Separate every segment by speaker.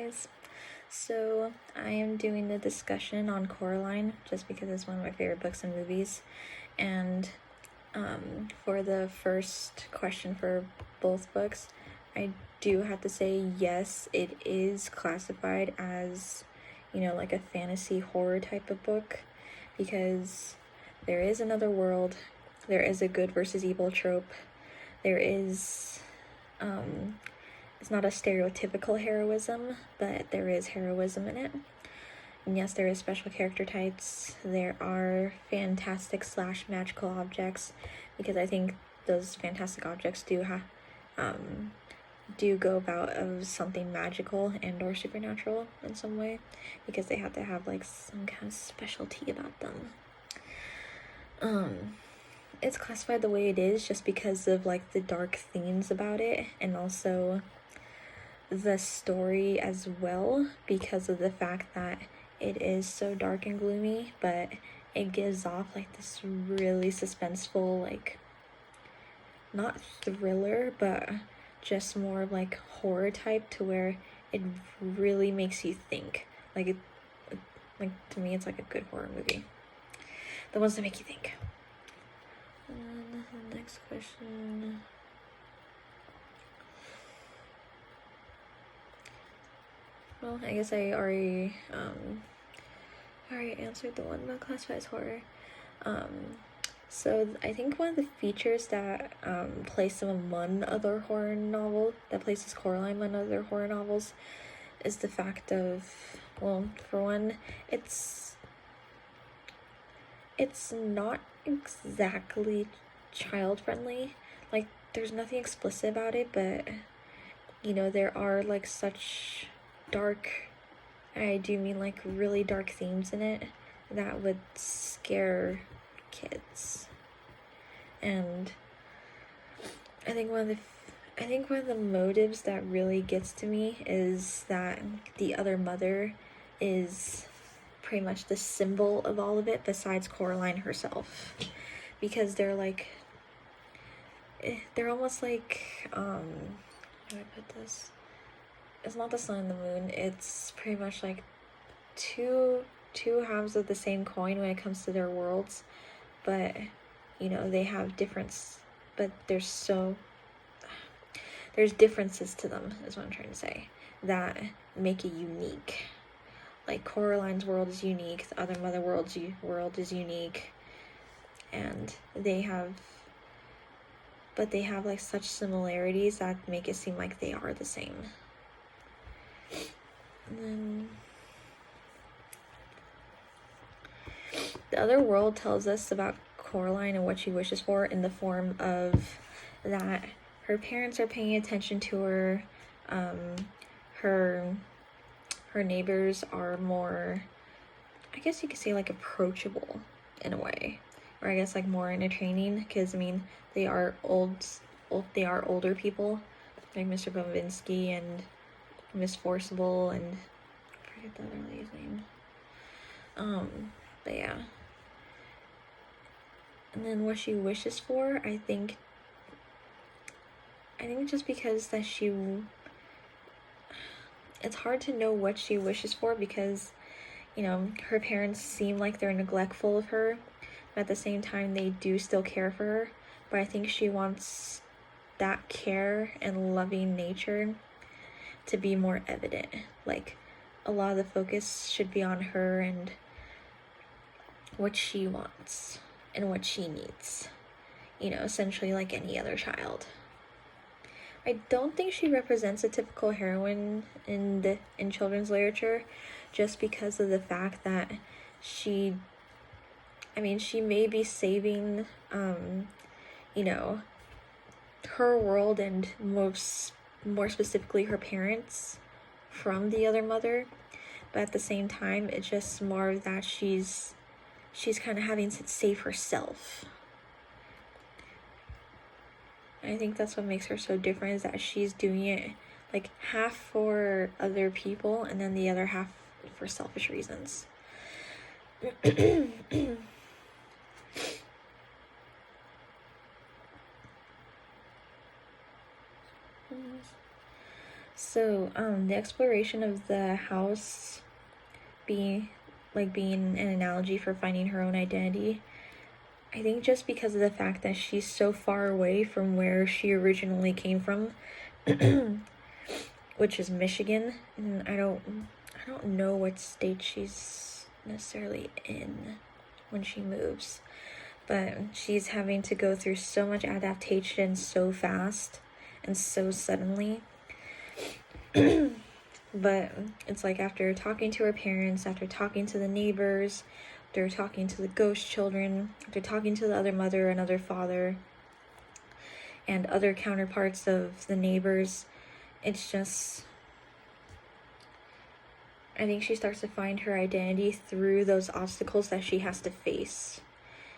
Speaker 1: guys. So I am doing the discussion on Coraline just because it's one of my favorite books and movies. And for the first question for both books, I do have to say yes, it is classified as, like a fantasy horror type of book, because there is another world, there is a good versus evil trope, there is it's not a stereotypical heroism, but there is heroism in it. And yes, there is special character types. There are fantastic / magical objects, because I think those fantastic objects do go about of something magical and or supernatural in some way, because they have to have like some kind of specialty about them. It's classified the way it is just because of like the dark themes about it, and also the story as well, because of the fact that it is so dark and gloomy, but it gives off like this really suspenseful, like, not thriller, but just more of like horror type, to where it really makes you think. Like to me, it's like a good horror movie, the ones that make you think. And the next question. Well, I guess I already answered the one about classified as horror. So I think one of the features that places Coraline among other horror novels is the fact of, well, for one, it's not exactly child friendly. Like, there's nothing explicit about it, but there are like such dark, I do mean like really dark themes in it that would scare kids. And I think one of the motives that really gets to me is that the other mother is pretty much the symbol of all of it, besides Coraline herself, because they're almost like, how do I put this? It's not the sun and the moon. It's pretty much like two halves of the same coin when it comes to their worlds, but they have but there's differences to them, is what I'm trying to say, that make it unique. Like, Coraline's world is unique, the other mother world is unique, and they have like such similarities that make it seem like they are the same. And then the other world tells us about Coraline and what she wishes for, in the form of that her parents are paying attention to her. Her neighbors are more, I guess you could say, like, approachable in a way, or I guess like more entertaining, because they are older people, like Mr. Bovinsky and Miss Forcible, and I forget the other lady's name. But yeah. And then what she wishes for, I think just because that it's hard to know what she wishes for, because her parents seem like they're neglectful of her, but at the same time they do still care for her. But I think she wants that care and loving nature to be more evident. Like, a lot of the focus should be on her and what she wants and what she needs, essentially like any other child. I don't think she represents a typical heroine in children's literature, just because of the fact that she may be saving her world, and more specifically her parents, from the other mother, but at the same time it's just more that she's kind of having to save herself. I think that's what makes her so different, is that she's doing it like half for other people and then the other half for selfish reasons. So, the exploration of the house being an analogy for finding her own identity, I think just because of the fact that she's so far away from where she originally came from, which is Michigan, and I don't know what state she's necessarily in when she moves, but she's having to go through so much adaptation so fast and so suddenly. But it's like after talking to her parents, after talking to the neighbors, after talking to the ghost children, after talking to the other mother and other father, and other counterparts of the neighbors, it's just, I think she starts to find her identity through those obstacles that she has to face.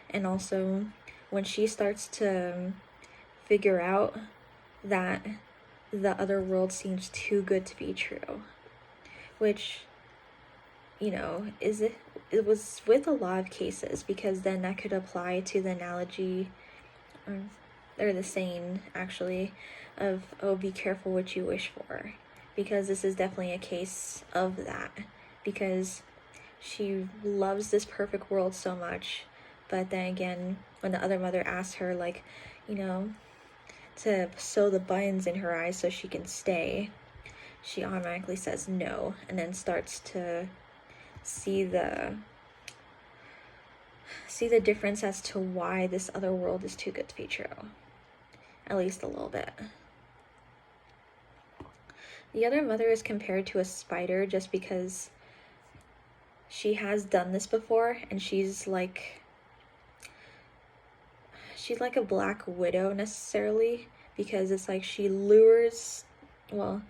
Speaker 1: And also, when she starts to figure out that the other world seems too good to be true, which, it was with a lot of cases, because then that could apply to the analogy, or the saying, actually, of, oh, be careful what you wish for, because this is definitely a case of that, because she loves this perfect world so much, but then again, when the other mother asks her, like, to sew the buttons in her eyes so she can stay, she automatically says no, and then starts to see the difference as to why this other world is too good to be true. At least a little bit. The other mother is compared to a spider just because she has done this before, and she's like a black widow necessarily, because it's like she lures, well,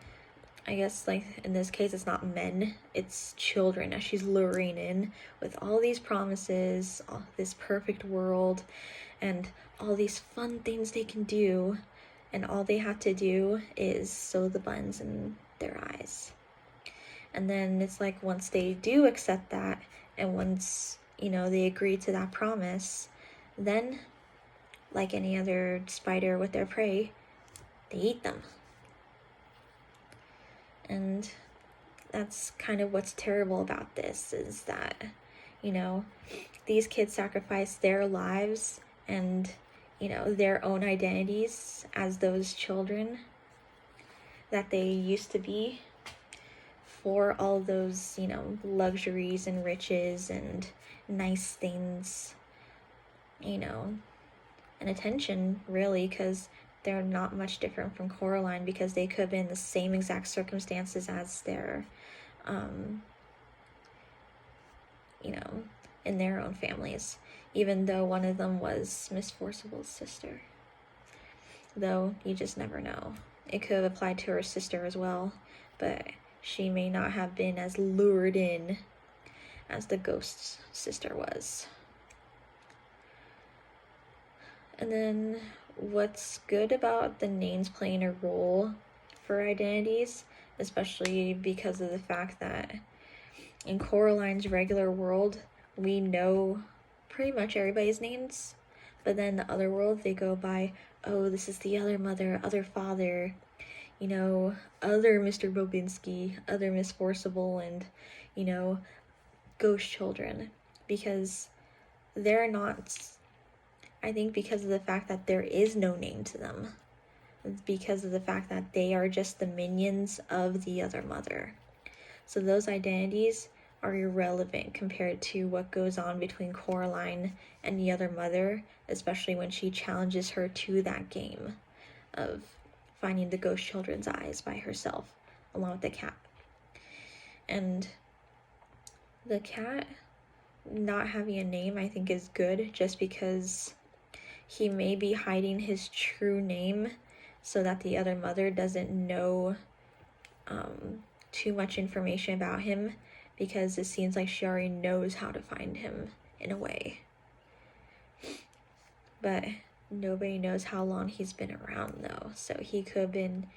Speaker 1: I guess, like, in this case, it's not men, it's children that she's luring in with all these promises, all this perfect world, and all these fun things they can do, and all they have to do is sew the buttons in their eyes. And then it's like, once they do accept that, and once, they agree to that promise, then, like any other spider with their prey, they eat them. And that's kind of what's terrible about this, is that, these kids sacrifice their lives and, their own identities as those children that they used to be, for all those, luxuries and riches and nice things, and attention, really, because they're not much different from Coraline, because they could have been in the same exact circumstances as their, in their own families, even though one of them was Miss Forcible's sister. Though, you just never know. It could have applied to her sister as well, but she may not have been as lured in as the ghost's sister was. And then, what's good about the names playing a role for identities, especially because of the fact that in Coraline's regular world, we know pretty much everybody's names, but then the other world, they go by, oh, this is the other mother, other father, other Mr. Bobinski, other Miss Forcible, and, ghost children, because they're not, I think, because of the fact that there is no name to them. It's because of the fact that they are just the minions of the other mother. So those identities are irrelevant compared to what goes on between Coraline and the other mother, especially when she challenges her to that game of finding the ghost children's eyes by herself, along with the cat. And the cat not having a name, I think, is good, just because he may be hiding his true name so that the other mother doesn't know too much information about him, because it seems like she already knows how to find him in a way. But nobody knows how long he's been around, though. So he could have been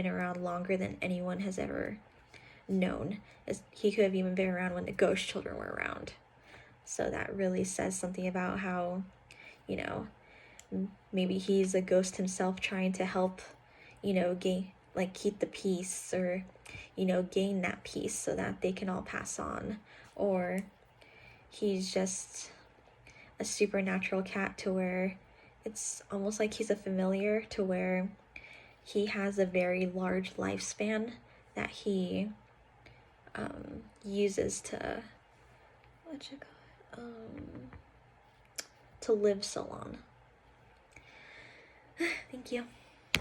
Speaker 1: around longer than anyone has ever known. He could have even been around when the ghost children were around. So that really says something about how, maybe he's a ghost himself trying to help, like keep the peace, or gain that peace so that they can all pass on. Or he's just a supernatural cat to where it's almost like he's a familiar, to where he has a very large lifespan that he uses to to live so long. Thank you.